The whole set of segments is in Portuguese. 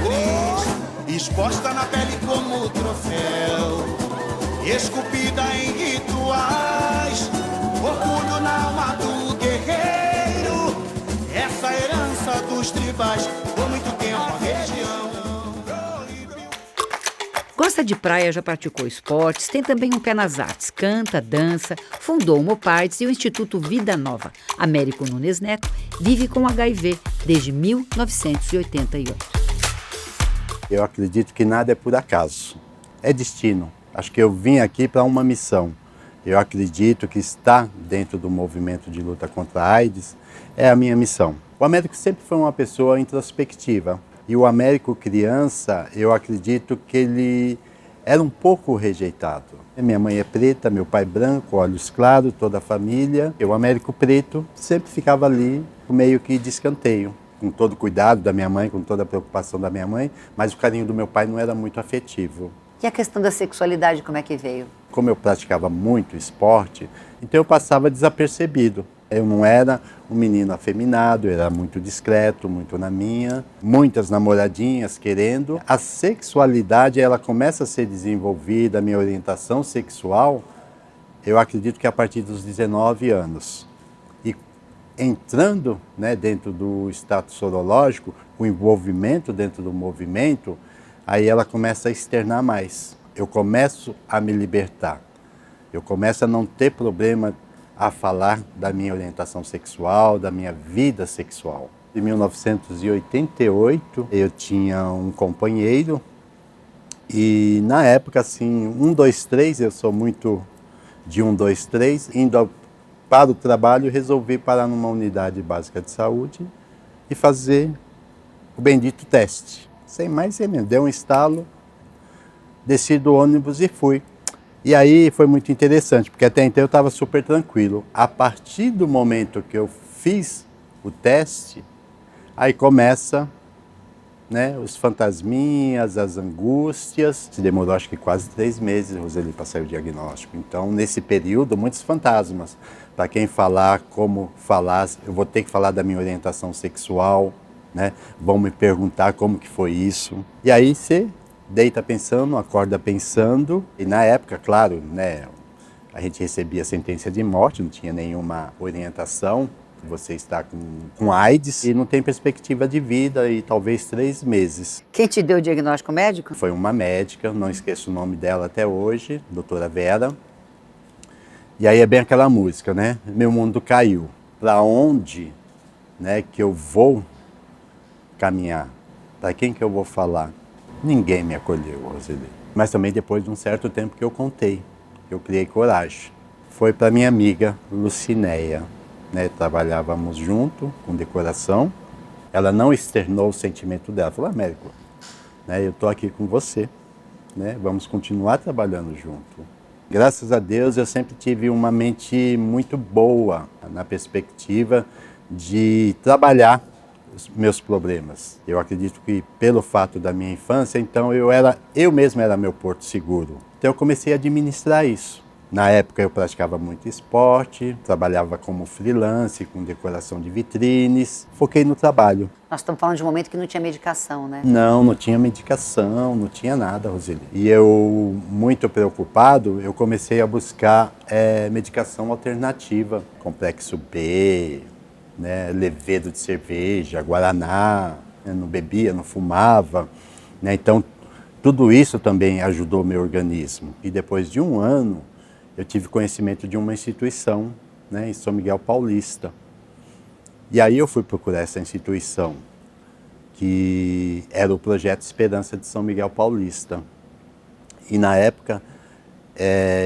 cicatriz, exposta na pele como troféu, esculpida em rituais, orgulho na alma do guerreiro, essa herança dos tribais, por muito tempo a religião proibiu. Gosta de praia, já praticou esportes, tem também um pé nas artes, canta, dança, fundou o Mopartes e o Instituto Vida Nova. Américo Nunes Neto vive com HIV desde 1988. Eu acredito que nada é por acaso, é destino. Acho que eu vim aqui para uma missão. Eu acredito que estar dentro do movimento de luta contra a AIDS é a minha missão. O Américo sempre foi uma pessoa introspectiva. E o Américo criança, eu acredito que ele era um pouco rejeitado. Minha mãe é preta, meu pai branco, olhos claros, toda a família. O Américo preto sempre ficava ali meio que de escanteio. Com todo o cuidado da minha mãe, com toda a preocupação da minha mãe, mas o carinho do meu pai não era muito afetivo. E a questão da sexualidade, como é que veio? Como eu praticava muito esporte, então eu passava desapercebido. Eu não era um menino afeminado, eu era muito discreto, muito na minha, muitas namoradinhas querendo. A sexualidade, ela começa a ser desenvolvida, a minha orientação sexual, eu acredito que a partir dos 19 anos. E entrando, né, dentro do status sorológico, o envolvimento dentro do movimento, aí ela começa a externar mais. Eu começo a me libertar. Eu começo a não ter problema a falar da minha orientação sexual, da minha vida sexual. Em 1988, eu tinha um companheiro e na época, assim, 1, 2, 3, eu sou muito de 1, 2, 3, indo para o trabalho, resolvi parar numa unidade básica de saúde e fazer o bendito teste. Sem mais, sem menos. Deu um estalo, desci do ônibus e fui. E aí foi muito interessante, porque até então eu estava super tranquilo. A partir do momento que eu fiz o teste, aí começa, né, os fantasminhas, as angústias. Demorou acho que quase 3 meses, Roseli, para sair o diagnóstico. Então, nesse período, muitos fantasmas. Para quem falar, como falar, eu vou ter que falar da minha orientação sexual, né? Vão me perguntar como que foi isso. E aí você deita pensando, acorda pensando. E na época, claro, né, a gente recebia sentença de morte, não tinha nenhuma orientação. Você está com AIDS e não tem perspectiva de vida e talvez 3 meses. Quem te deu o diagnóstico médico? Foi uma médica, não esqueço o nome dela até hoje, doutora Vera. E aí é bem aquela música, né? Meu mundo caiu. Para onde, né, que eu vou caminhar? Para quem que eu vou falar? Ninguém me acolheu, Roseli. Mas também depois de um certo tempo que eu contei, eu criei coragem. Foi para minha amiga Lucinéia, né? Trabalhávamos junto com decoração. Ela não externou o sentimento dela. Falou, Américo, né, eu estou aqui com você, né? Vamos continuar trabalhando junto. Graças a Deus eu sempre tive uma mente muito boa na perspectiva de trabalhar os meus problemas. Eu acredito que pelo fato da minha infância, então eu mesmo era meu porto seguro. Então eu comecei a administrar isso. Na época eu praticava muito esporte, trabalhava como freelance, com decoração de vitrines, foquei no trabalho. Nós estamos falando de um momento que não tinha medicação, né? Não tinha medicação, não tinha nada, Roseli. E eu, muito preocupado, eu comecei a buscar medicação alternativa, Complexo B, né, levedo de cerveja, guaraná, né, não bebia, não fumava, né, então tudo isso também ajudou o meu organismo. E depois de 1 ano, eu tive conhecimento de uma instituição, né, em São Miguel Paulista. E aí eu fui procurar essa instituição, que era o Projeto Esperança de São Miguel Paulista. E na época,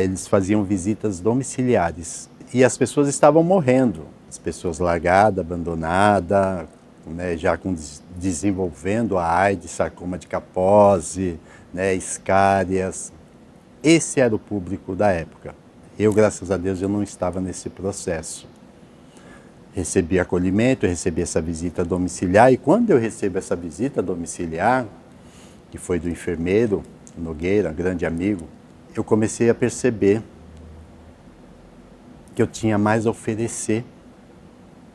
eles faziam visitas domiciliares. E as pessoas estavam morrendo. As pessoas largadas, abandonadas, né, já desenvolvendo a AIDS, sarcoma de Kaposi, né, escárias. Esse era o público da época. Eu, graças a Deus, eu não estava nesse processo. Recebi acolhimento, recebi essa visita domiciliar, e quando eu recebo essa visita domiciliar, que foi do enfermeiro Nogueira, grande amigo, eu comecei a perceber que eu tinha mais a oferecer,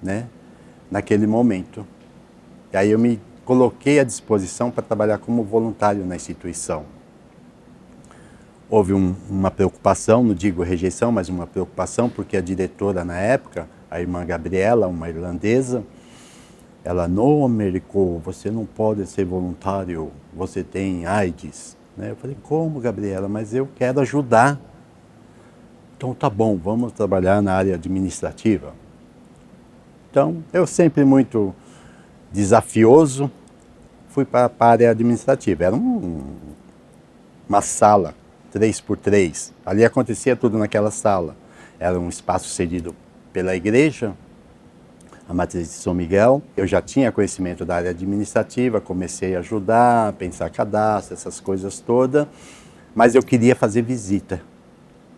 né, naquele momento. E aí eu me coloquei à disposição para trabalhar como voluntário na instituição. Houve uma preocupação, não digo rejeição, mas uma preocupação, porque a diretora na época, a irmã Gabriela, uma irlandesa, ela, não, Américo, você não pode ser voluntário, você tem AIDS. Eu falei, como, Gabriela? Mas eu quero ajudar. Então tá bom, vamos trabalhar na área administrativa. Então, eu sempre muito desafioso, fui para a área administrativa. Era uma sala, 3x3. Ali acontecia tudo naquela sala. Era um espaço cedido pela igreja, a matriz de São Miguel. Eu já tinha conhecimento da área administrativa, comecei a ajudar, a pensar cadastro, essas coisas todas, mas eu queria fazer visita.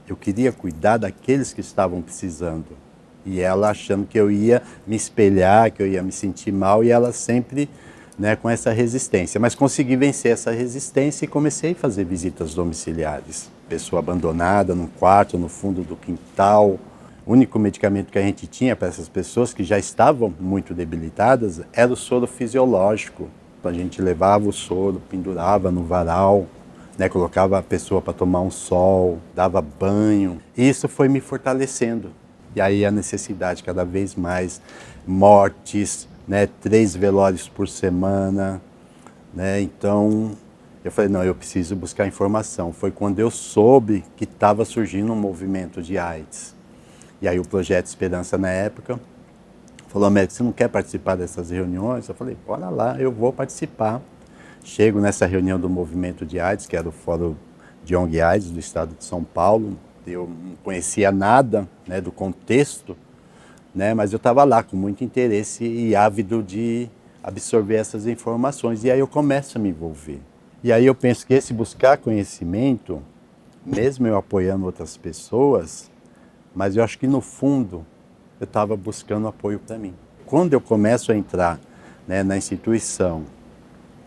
Eu queria cuidar daqueles que estavam precisando. E ela achando que eu ia me espelhar, que eu ia me sentir mal, e ela sempre, com essa resistência. Mas consegui vencer essa resistência e comecei a fazer visitas domiciliares. Pessoa abandonada num quarto, no fundo do quintal. O único medicamento que a gente tinha para essas pessoas que já estavam muito debilitadas era o soro fisiológico. A gente levava o soro, pendurava no varal, colocava a pessoa para tomar um sol, dava banho. E isso foi me fortalecendo. E aí a necessidade cada vez mais, mortes, 3 velórios por semana. Então eu falei, não, eu preciso buscar informação. Foi quando eu soube que estava surgindo um movimento de AIDS. E aí o Projeto Esperança, na época, falou, Américo, você não quer participar dessas reuniões? Eu falei, bora lá, eu vou participar. Chego nessa reunião do movimento de AIDS, que era o Fórum de ONG AIDS do estado de São Paulo. Eu não conhecia nada do contexto, mas eu estava lá com muito interesse e ávido de absorver essas informações. E aí eu começo a me envolver. E aí eu penso que esse buscar conhecimento, mesmo eu apoiando outras pessoas, mas eu acho que no fundo eu estava buscando apoio para mim. Quando eu começo a entrar na instituição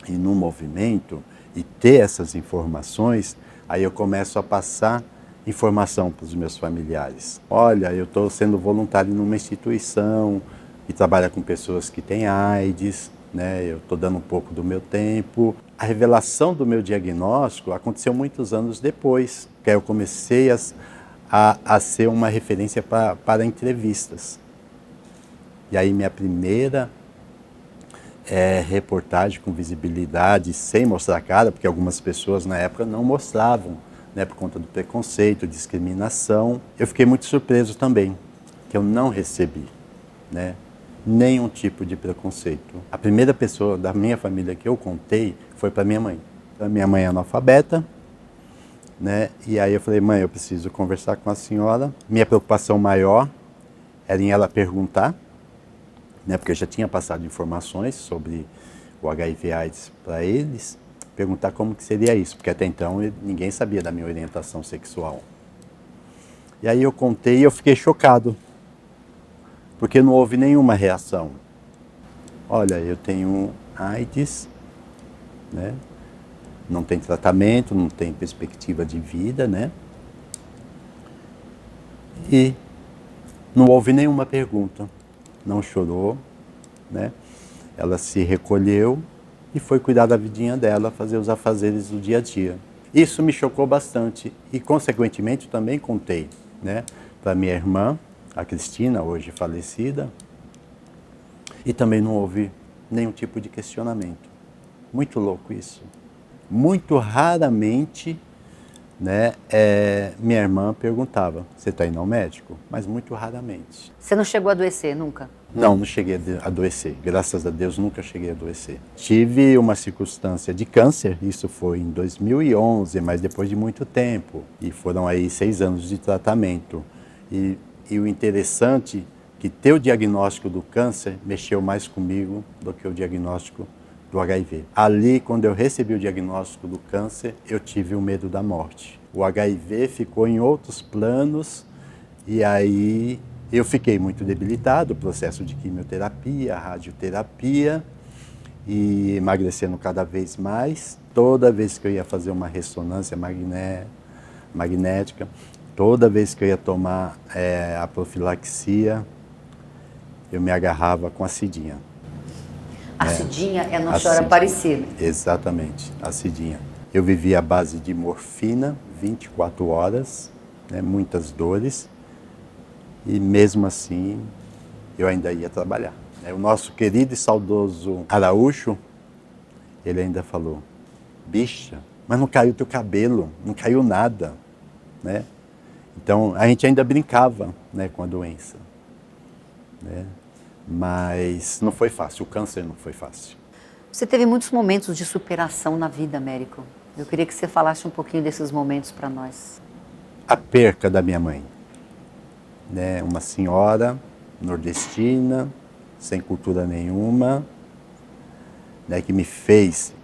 e no movimento e ter essas informações, aí eu começo a passar informação para os meus familiares. Olha, eu estou sendo voluntário numa instituição que trabalha com pessoas que têm AIDS, eu estou dando um pouco do meu tempo. A revelação do meu diagnóstico aconteceu muitos anos depois, que aí eu comecei a ser uma referência para entrevistas. E aí minha primeira reportagem com visibilidade, sem mostrar a cara, porque algumas pessoas na época não mostravam, por conta do preconceito, discriminação. Eu fiquei muito surpreso também, que eu não recebi nenhum tipo de preconceito. A primeira pessoa da minha família que eu contei foi para minha mãe. A minha mãe é analfabeta, e aí eu falei, mãe, eu preciso conversar com a senhora. Minha preocupação maior era em ela perguntar, porque eu já tinha passado informações sobre o HIV/AIDS para eles, perguntar como que seria isso, porque até então ninguém sabia da minha orientação sexual. E aí eu contei e eu fiquei chocado, porque não houve nenhuma reação. Olha, eu tenho AIDS, não tem tratamento, não tem perspectiva de vida, E não houve nenhuma pergunta, não chorou, Ela se recolheu e foi cuidar da vidinha dela, fazer os afazeres do dia a dia. Isso me chocou bastante e, consequentemente, também contei, para minha irmã, a Cristina, hoje falecida, e também não houve nenhum tipo de questionamento. Muito louco isso. Muito raramente, minha irmã perguntava, você está indo ao médico? Mas muito raramente. Você não chegou a adoecer nunca? Não cheguei a adoecer. Graças a Deus, nunca cheguei a adoecer. Tive uma circunstância de câncer, isso foi em 2011, mas depois de muito tempo. E foram aí 6 anos de tratamento. E o interessante é que ter o diagnóstico do câncer mexeu mais comigo do que o diagnóstico do HIV. Ali, quando eu recebi o diagnóstico do câncer, eu tive o medo da morte. O HIV ficou em outros planos e aí eu fiquei muito debilitado, processo de quimioterapia, radioterapia e emagrecendo cada vez mais. Toda vez que eu ia fazer uma ressonância magnética, toda vez que eu ia tomar a profilaxia, eu me agarrava com a cidinha. A Cidinha é Nossa A Senhora Cidinha. Aparecida. Exatamente, a Cidinha. Eu vivia à base de morfina, 24 horas, né, muitas dores, e mesmo assim eu ainda ia trabalhar. O nosso querido e saudoso Araújo, ele ainda falou, bicha, mas não caiu teu cabelo, não caiu nada, né? Então a gente ainda brincava, né, com a doença, né? Mas não foi fácil, o câncer não foi fácil. Você teve muitos momentos de superação na vida, Américo. Eu queria que você falasse um pouquinho desses momentos para nós. A perca da minha mãe, né? Uma senhora nordestina, sem cultura nenhuma, né? Que me fez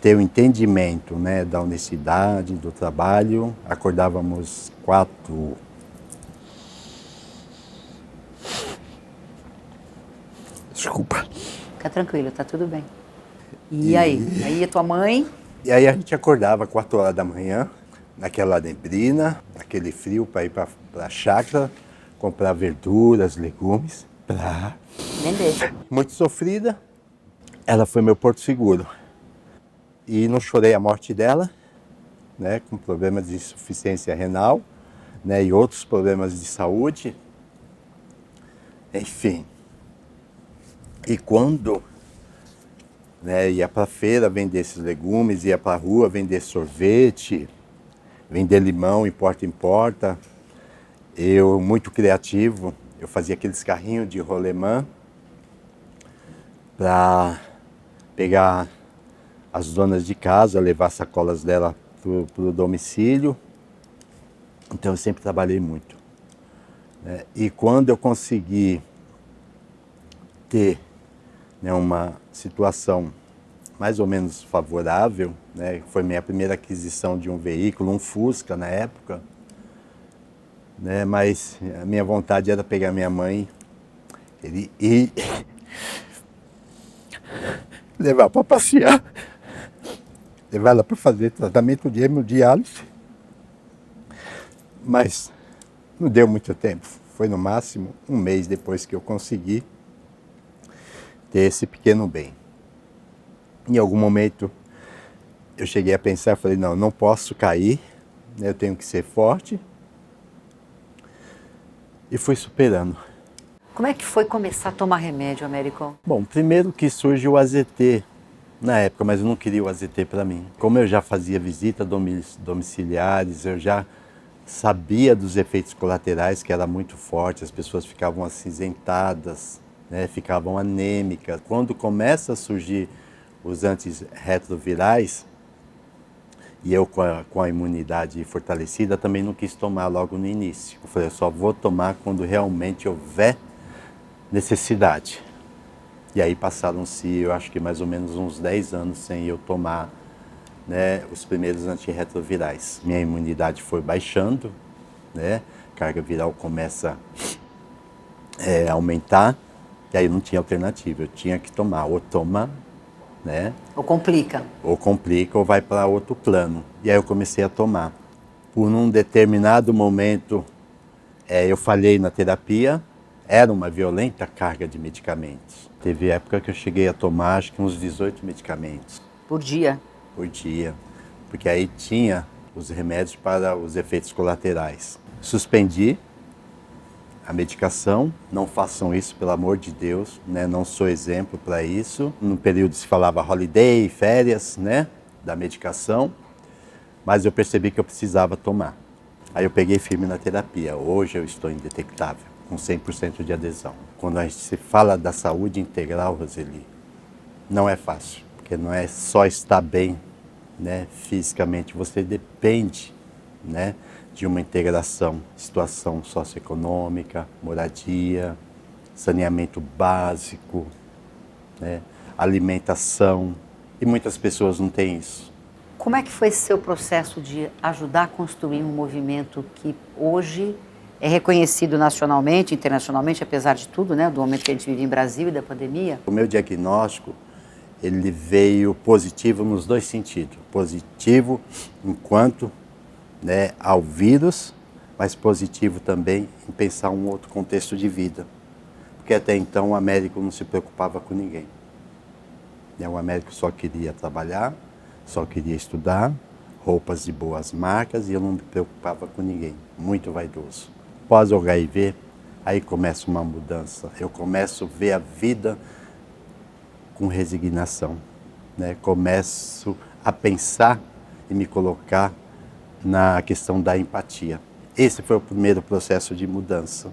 ter o entendimento, né? Da honestidade, do trabalho. Acordávamos 4. Desculpa. Fica tranquilo, tá tudo bem. E aí? Aí a tua mãe? E aí a gente acordava 4 horas da manhã, naquela neblina, naquele frio, para ir para a chácara, comprar verduras, legumes, para... Vender. Muito sofrida, ela foi meu porto seguro. E não chorei a morte dela, né, com problemas de insuficiência renal, né, e outros problemas de saúde. Enfim. E quando, né, ia para a feira vender esses legumes, ia para a rua vender sorvete, vender limão em porta, eu, muito criativo, eu fazia aqueles carrinhos de rolemã para pegar as donas de casa, levar sacolas dela para o domicílio. Então eu sempre trabalhei muito, né? E quando eu consegui ter, né, uma situação mais ou menos favorável, né? Foi minha primeira aquisição de um veículo, um Fusca na época, né? Mas a minha vontade era pegar minha mãe e levar para passear, levar ela para fazer tratamento de hemodiálise, mas não deu muito tempo, foi no máximo um mês depois que eu consegui ter esse pequeno bem. Em algum momento eu cheguei a pensar, falei, não posso cair, né? Eu tenho que ser forte. E fui superando. Como é que foi começar a tomar remédio, Américo? Bom, primeiro que surge o AZT na época, mas eu não queria o AZT para mim. Como eu já fazia visitas domiciliares, eu já sabia dos efeitos colaterais, que era muito forte, as pessoas ficavam acinzentadas, né? Ficavam anêmicas. Quando começa a surgir os antirretrovirais, e eu com a imunidade fortalecida, também não quis tomar logo no início. Eu falei, eu só vou tomar quando realmente houver necessidade. E aí passaram-se, eu acho que mais ou menos uns 10 anos sem eu tomar, né, os primeiros antirretrovirais. Minha imunidade foi baixando, né, a carga viral começa a aumentar, e aí não tinha alternativa, eu tinha que tomar, ou toma, né? Ou complica? Ou complica ou vai para outro plano. E aí eu comecei a tomar. Por um determinado momento, eu falhei na terapia, era uma violenta carga de medicamentos. Teve época que eu cheguei a tomar, acho que uns 18 medicamentos. Por dia? Por dia. Porque aí tinha os remédios para os efeitos colaterais. Suspendi a medicação, não façam isso, pelo amor de Deus, né? Não sou exemplo para isso. No período se falava holiday, férias, né, da medicação, mas eu percebi que eu precisava tomar. Aí eu peguei firme na terapia. Hoje eu estou indetectável, com 100% de adesão. Quando a gente se fala da saúde integral, Roseli, não é fácil, porque não é só estar bem, né, fisicamente, você depende, né, de uma integração, situação socioeconômica, moradia, saneamento básico, né, alimentação, e muitas pessoas não têm isso. Como é que foi esse seu processo de ajudar a construir um movimento que hoje é reconhecido nacionalmente, internacionalmente, apesar de tudo, né, do momento que a gente vive em Brasil e da pandemia? O meu diagnóstico, ele veio positivo nos dois sentidos. Positivo enquanto, né, ao vírus, mas positivo também em pensar um outro contexto de vida. Porque até então o Américo não se preocupava com ninguém. O Américo só queria trabalhar, só queria estudar, roupas de boas marcas, e eu não me preocupava com ninguém, muito vaidoso. Após o HIV, aí começa uma mudança. Eu começo a ver a vida com resignação, né? Começo a pensar e me colocar na questão da empatia. Esse foi o primeiro processo de mudança.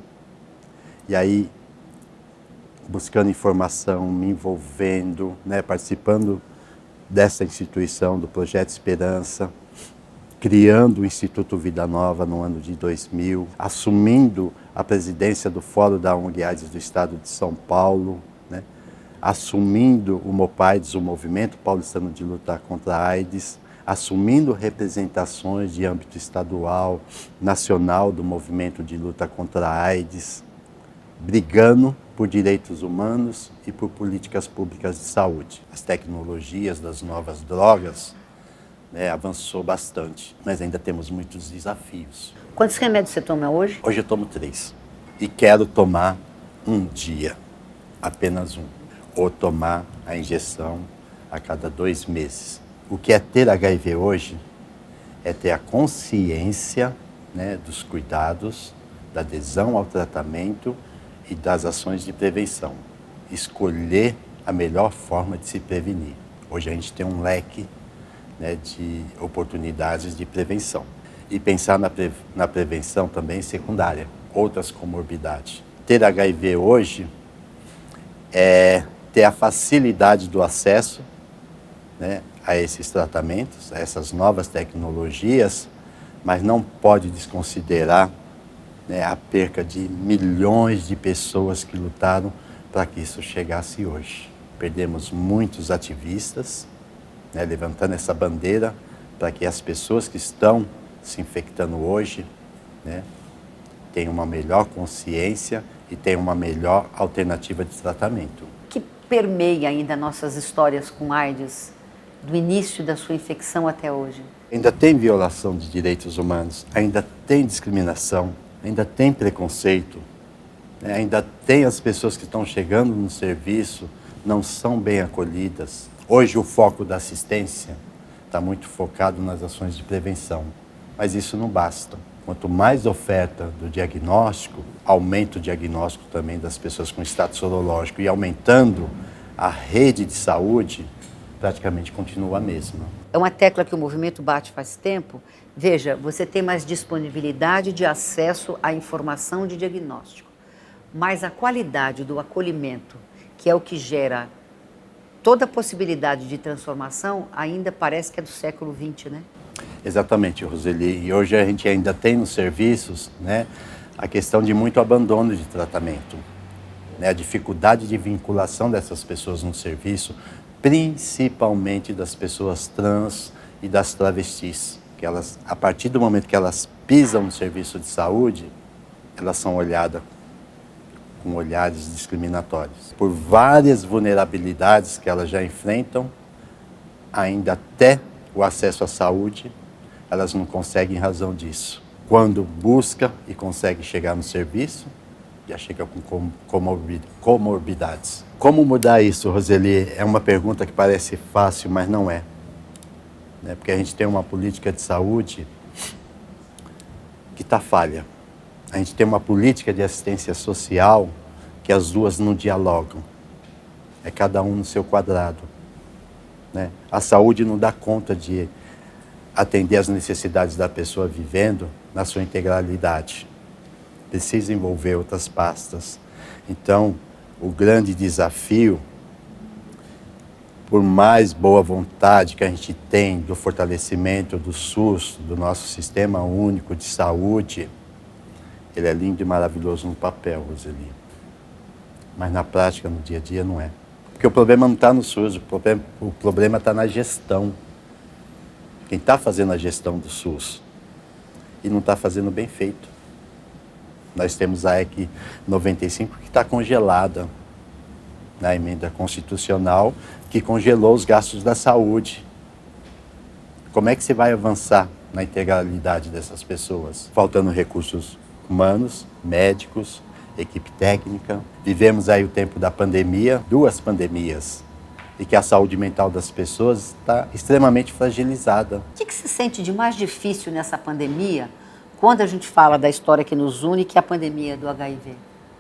E aí, buscando informação, me envolvendo, né? Participando dessa instituição, do Projeto Esperança, criando o Instituto Vida Nova no ano de 2000, assumindo a presidência do Fórum da ONG AIDS do Estado de São Paulo, né? Assumindo o MOPAIDS, o Movimento Paulistano de Luta contra a AIDS, assumindo representações de âmbito estadual, nacional do movimento de luta contra a AIDS, brigando por direitos humanos e por políticas públicas de saúde. As tecnologias das novas drogas, né, avançou bastante, mas ainda temos muitos desafios. Quantos remédios você toma hoje? Hoje eu tomo 3 e quero tomar um dia, apenas um, ou tomar a injeção a cada 2 meses. O que é ter HIV hoje é ter a consciência, né, dos cuidados, da adesão ao tratamento e das ações de prevenção. Escolher a melhor forma de se prevenir. Hoje a gente tem um leque, né, de oportunidades de prevenção. E pensar na prevenção também secundária, outras comorbidades. Ter HIV hoje é ter a facilidade do acesso, né, a esses tratamentos, a essas novas tecnologias, mas não pode desconsiderar, né, a perca de milhões de pessoas que lutaram para que isso chegasse hoje. Perdemos muitos ativistas, né, levantando essa bandeira para que as pessoas que estão se infectando hoje, né, tenham uma melhor consciência e tenham uma melhor alternativa de tratamento. Que permeia ainda nossas histórias com AIDS, do início da sua infecção até hoje? Ainda tem violação de direitos humanos, ainda tem discriminação, ainda tem preconceito, né? Ainda tem as pessoas que estão chegando no serviço, não são bem acolhidas. Hoje o foco da assistência está muito focado nas ações de prevenção, mas isso não basta. Quanto mais oferta do diagnóstico, aumenta o diagnóstico também das pessoas com status sorológico, e aumentando a rede de saúde, praticamente continua a mesma. É uma tecla que o movimento bate faz tempo. Veja, você tem mais disponibilidade de acesso à informação de diagnóstico, mas a qualidade do acolhimento, que é o que gera toda a possibilidade de transformação, ainda parece que é do século XX, né? Exatamente, Roseli. E hoje a gente ainda tem nos serviços, né, a questão de muito abandono de tratamento, né, a dificuldade de vinculação dessas pessoas no serviço, principalmente das pessoas trans e das travestis, que elas, a partir do momento que elas pisam no serviço de saúde, elas são olhadas com olhares discriminatórios. Por várias vulnerabilidades que elas já enfrentam, ainda até o acesso à saúde, elas não conseguem em razão disso. Quando busca e consegue chegar no serviço, já chega com comorbidades. Como mudar isso, Roseli? É uma pergunta que parece fácil, mas não é. Né? Porque a gente tem uma política de saúde que está falha. A gente tem uma política de assistência social que as duas não dialogam. É cada um no seu quadrado. Né? A saúde não dá conta de atender as necessidades da pessoa vivendo na sua integralidade. Precisa envolver outras pastas. Então, o grande desafio, por mais boa vontade que a gente tem do fortalecimento do SUS, do nosso Sistema Único de Saúde, ele é lindo e maravilhoso no papel, Roseli. Mas na prática, no dia a dia, não é. Porque o problema não está no SUS, o problema está na gestão. Quem está fazendo a gestão do SUS e não está fazendo bem feito. Nós temos a EC 95 que está congelada na emenda constitucional, que congelou os gastos da saúde. Como é que você vai avançar na integralidade dessas pessoas? Faltando recursos humanos, médicos, equipe técnica. Vivemos aí o tempo da pandemia, 2 pandemias. e que a saúde mental das pessoas está extremamente fragilizada. O que se sente de mais difícil nessa pandemia, quando a gente fala da história que nos une, que é a pandemia do HIV?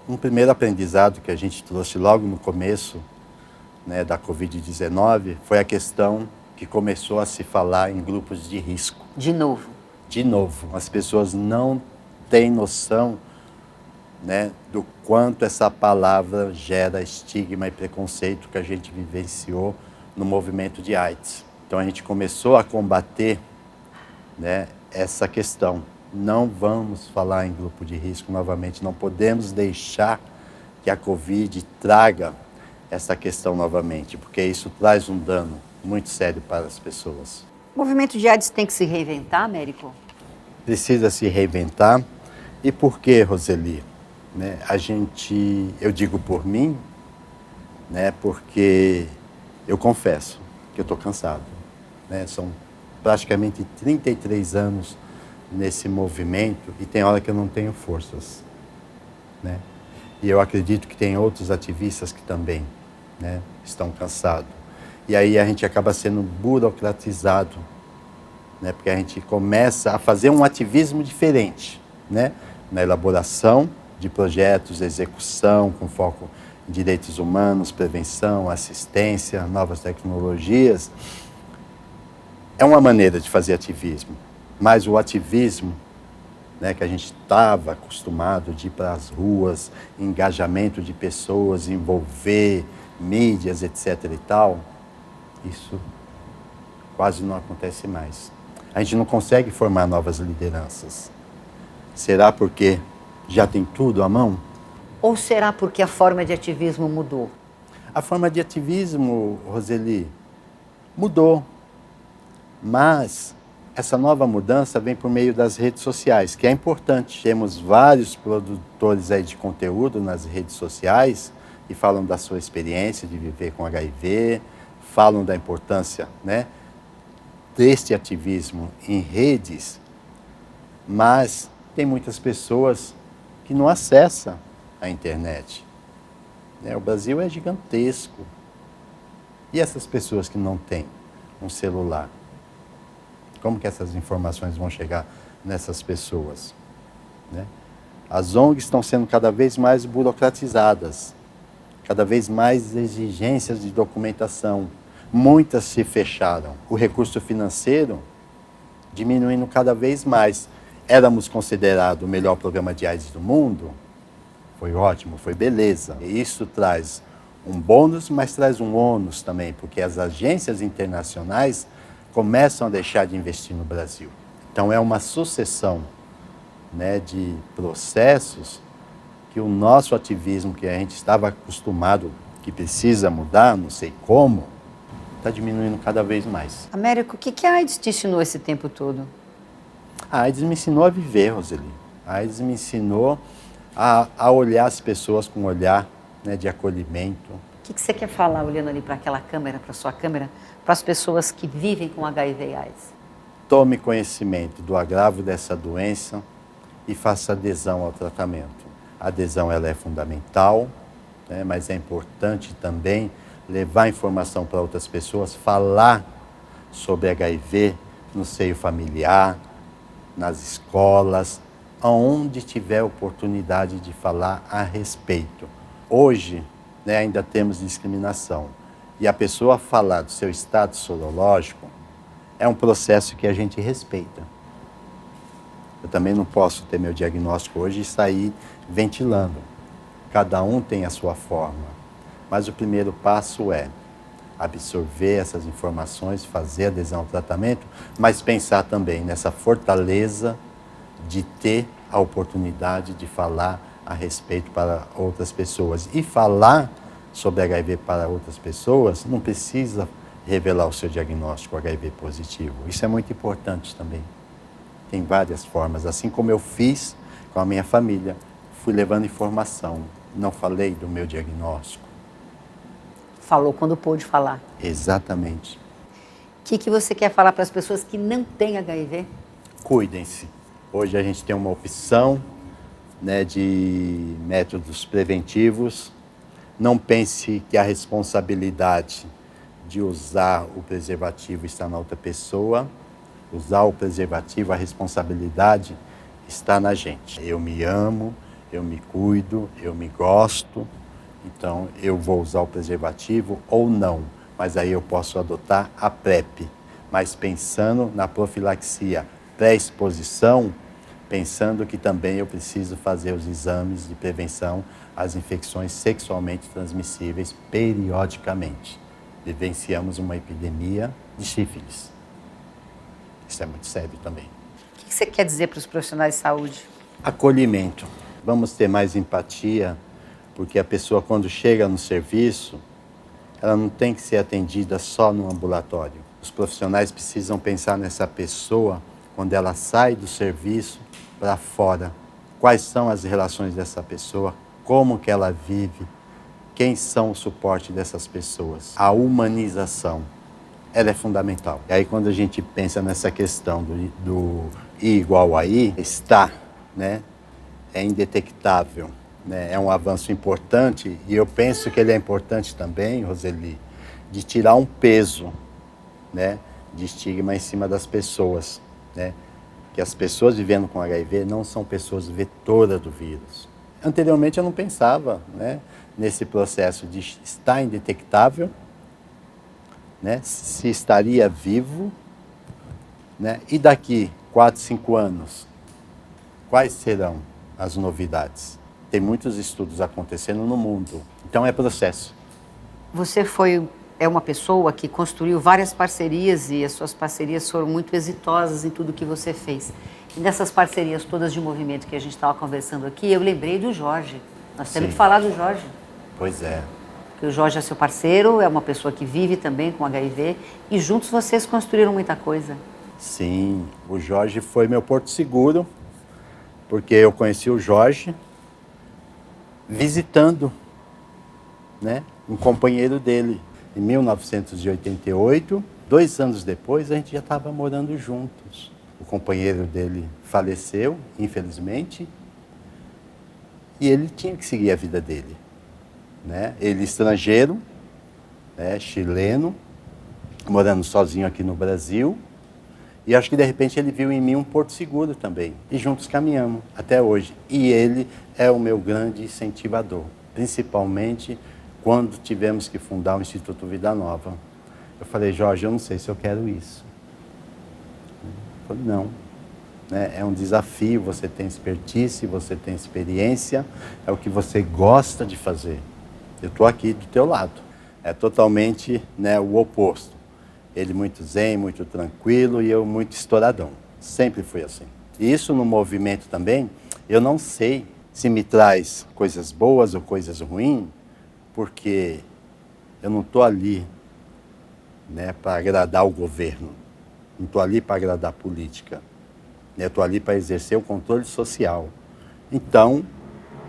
Um primeiro aprendizado que a gente trouxe logo no começo, né, da Covid-19 foi a questão que começou a se falar em grupos de risco. De novo. De novo, as pessoas não têm noção, né, do quanto essa palavra gera estigma e preconceito que a gente vivenciou no movimento de AIDS. Então a gente começou a combater, né, essa questão. Não vamos falar em grupo de risco novamente, não podemos deixar que a Covid traga essa questão novamente, porque isso traz um dano muito sério para as pessoas. O movimento de AIDS tem que se reinventar, Américo? Precisa se reinventar. E por quê, Roseli? Né, eu digo por mim, né, porque eu confesso que eu estou cansado. Né, são praticamente 33 anos nesse movimento e tem hora que eu não tenho forças. Né? E eu acredito que tem outros ativistas que também, né, estão cansados. E aí a gente acaba sendo burocratizado, né, porque a gente começa a fazer um ativismo diferente, né, na elaboração de projetos, execução com foco em direitos humanos, prevenção, assistência, novas tecnologias. É uma maneira de fazer ativismo, mas o ativismo, né, que a gente estava acostumado de ir para as ruas, engajamento de pessoas, envolver mídias, etc. e tal, isso quase não acontece mais. A gente não consegue formar novas lideranças. Será porque já tem tudo à mão? Ou será porque a forma de ativismo mudou? A forma de ativismo, Roseli, mudou. Mas essa nova mudança vem por meio das redes sociais, que é importante. Temos vários produtores aí de conteúdo nas redes sociais que falam da sua experiência de viver com HIV, falam da importância, né, deste ativismo em redes, mas tem muitas pessoas que não acessam a internet. O Brasil é gigantesco. E essas pessoas que não têm um celular? Como que essas informações vão chegar nessas pessoas? Né? As ONGs estão sendo cada vez mais burocratizadas, cada vez mais exigências de documentação. Muitas se fecharam. O recurso financeiro diminuindo cada vez mais. Éramos considerados o melhor programa de AIDS do mundo? Foi ótimo, foi beleza. E isso traz um bônus, mas traz um ônus também, porque as agências internacionais começam a deixar de investir no Brasil. Então é uma sucessão, né, de processos que o nosso ativismo, que a gente estava acostumado, que precisa mudar, não sei como, está diminuindo cada vez mais. Américo, o que a AIDS te ensinou esse tempo todo? A AIDS me ensinou a viver, Roseli. A AIDS me ensinou a olhar as pessoas com um olhar, né, de acolhimento. O que você quer falar olhando ali para aquela câmera, para a sua câmera, para as pessoas que vivem com HIV e AIDS? Tome conhecimento do agravo dessa doença e faça adesão ao tratamento. A adesão ela é fundamental, né, mas é importante também levar informação para outras pessoas, falar sobre HIV no seio familiar, nas escolas, aonde tiver oportunidade de falar a respeito. Hoje, né, ainda temos discriminação. E a pessoa falar do seu status sorológico é um processo que a gente respeita. Eu também não posso ter meu diagnóstico hoje e sair ventilando. Cada um tem a sua forma. Mas o primeiro passo é absorver essas informações, fazer adesão ao tratamento, mas pensar também nessa fortaleza de ter a oportunidade de falar a respeito para outras pessoas. E falar sobre HIV para outras pessoas não precisa revelar o seu diagnóstico HIV positivo. Isso é muito importante também. Tem várias formas, assim como eu fiz com a minha família. Fui levando informação, não falei do meu diagnóstico. Falou quando pôde falar. Exatamente. O que você quer falar para as pessoas que não têm HIV? Cuidem-se. Hoje a gente tem uma opção, né, de métodos preventivos. Não pense que a responsabilidade de usar o preservativo está na outra pessoa. Usar o preservativo, a responsabilidade está na gente. Eu me amo, eu me cuido, eu me gosto, então eu vou usar o preservativo ou não. Mas aí eu posso adotar a PrEP, mas pensando na profilaxia, pré-exposição, pensando que também eu preciso fazer os exames de prevenção às infecções sexualmente transmissíveis periodicamente. Vivenciamos uma epidemia de sífilis. Isso é muito sério também. O que você quer dizer para os profissionais de saúde? Acolhimento. Vamos ter mais empatia, porque a pessoa, quando chega no serviço, ela não tem que ser atendida só no ambulatório. Os profissionais precisam pensar nessa pessoa quando ela sai do serviço para fora. Quais são as relações dessa pessoa, como que ela vive, quem são o suporte dessas pessoas. A humanização, ela é fundamental. E aí quando a gente pensa nessa questão do I igual a I, está, né, é indetectável, né, é um avanço importante, e eu penso que ele é importante também, Roseli, de tirar um peso, né, de estigma em cima das pessoas, né, que as pessoas vivendo com HIV não são pessoas vetoras do vírus. Anteriormente eu não pensava, né, nesse processo de estar indetectável, né, se estaria vivo, né, e daqui 4, 5 anos, quais serão as novidades? Tem muitos estudos acontecendo no mundo, então é processo. Você é uma pessoa que construiu várias parcerias e as suas parcerias foram muito exitosas em tudo que você fez. E nessas parcerias todas de movimento que a gente estava conversando aqui, eu lembrei do Jorge. Nós temos que falar do Jorge. Pois é. Porque o Jorge é seu parceiro, é uma pessoa que vive também com HIV e juntos vocês construíram muita coisa. Sim, o Jorge foi meu porto seguro, porque eu conheci o Jorge visitando, né, um companheiro dele. Em 1988, 2 anos depois, a gente já estava morando juntos. O companheiro dele faleceu, infelizmente, e ele tinha que seguir a vida dele, né? Ele estrangeiro, né, chileno, morando sozinho aqui no Brasil, e acho que de repente ele viu em mim um porto seguro também. E juntos caminhamos até hoje. E ele é o meu grande incentivador, principalmente quando tivemos que fundar o Instituto Vida Nova. Eu falei, Jorge, eu não sei se eu quero isso. Ele falou, não. Né? É um desafio, você tem expertise, você tem experiência, é o que você gosta de fazer. Eu estou aqui do teu lado. É totalmente, né, o oposto. Ele muito zen, muito tranquilo e eu muito estouradão. Sempre fui assim. E isso no movimento também, eu não sei se me traz coisas boas ou coisas ruins, porque eu não estou ali, né, para agradar o governo, não estou ali para agradar a política, né, eu estou ali para exercer o controle social. Então,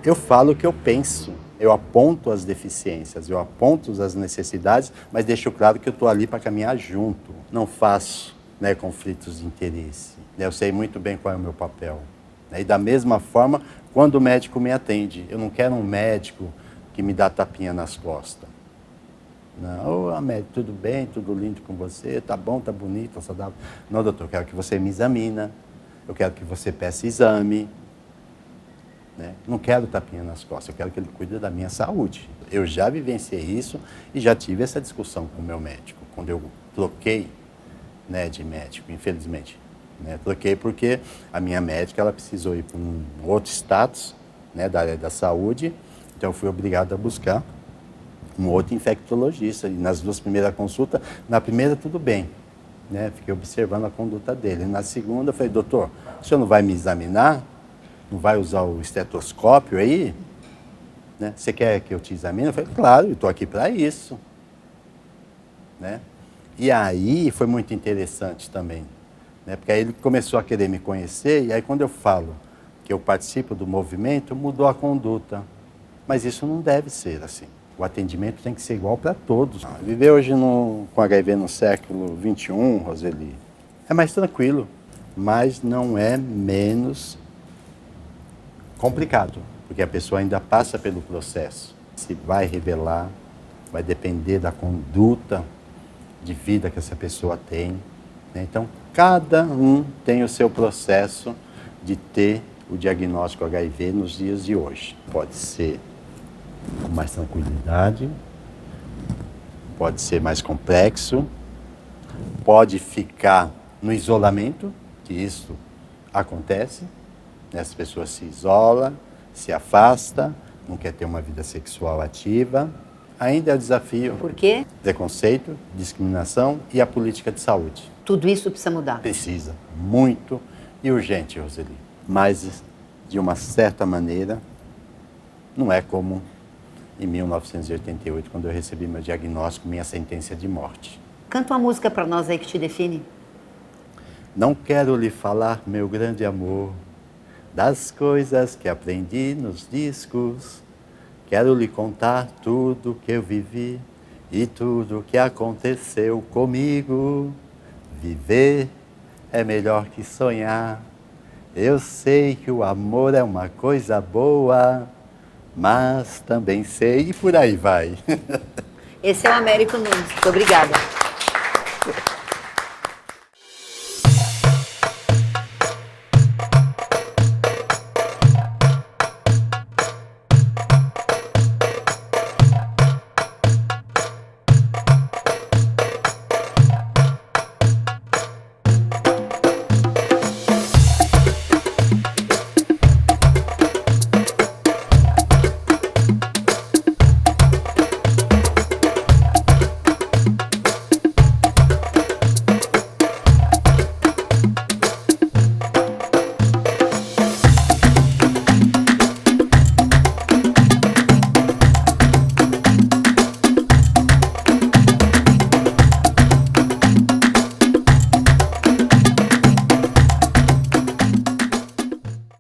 eu falo o que eu penso, eu aponto as deficiências, eu aponto as necessidades, mas deixo claro que eu estou ali para caminhar junto, não faço, né, conflitos de interesse, né, eu sei muito bem qual é o meu papel. Né, e da mesma forma, quando o médico me atende, eu não quero um médico que me dá tapinha nas costas. Não, médico, tudo bem, tudo lindo com você, tá bom, tá bonito, tá saudável. Não, doutor, eu quero que você me examina, eu quero que você peça exame. Né? Não quero tapinha nas costas, eu quero que ele cuide da minha saúde. Eu já vivenciei isso e já tive essa discussão com o meu médico, quando eu troquei, né, de médico, infelizmente. Né? Troquei porque a minha médica ela precisou ir para um outro status, né, da área da saúde. Então, eu fui obrigado a buscar um outro infectologista. E nas 2 primeiras consultas, na primeira, tudo bem. Né? Fiquei observando a conduta dele. Na segunda, eu falei, doutor, o senhor não vai me examinar? Não vai usar o estetoscópio aí? Né? Você quer que eu te examine? Eu falei, claro, eu estou aqui para isso. Né? E aí, foi muito interessante também. Né? Porque aí ele começou a querer me conhecer, e aí quando eu falo que eu participo do movimento, mudou a conduta. Mas isso não deve ser assim. O atendimento tem que ser igual para todos. Viver hoje com HIV no século XXI, Roseli, é mais tranquilo, mas não é menos complicado, porque a pessoa ainda passa pelo processo. Se vai revelar, vai depender da conduta, de vida que essa pessoa tem, né? Então, cada um tem o seu processo de ter o diagnóstico HIV nos dias de hoje. Pode ser com mais tranquilidade, pode ser mais complexo, pode ficar no isolamento, que isso acontece, né? As pessoas se isolam, se afastam, não quer ter uma vida sexual ativa. Ainda é o desafio. Por quê? Preconceito, discriminação e a política de saúde. Tudo isso precisa mudar. Precisa, muito e urgente, Roseli. Mas, de uma certa maneira, não é como em 1988, quando eu recebi meu diagnóstico, minha sentença de morte. Canta uma música para nós aí que te define. Não quero lhe falar, meu grande amor, das coisas que aprendi nos discos. Quero lhe contar tudo que eu vivi e tudo que aconteceu comigo. Viver é melhor que sonhar. Eu sei que o amor é uma coisa boa, mas também sei, e por aí vai. Esse é o Américo Nunes. Muito obrigada.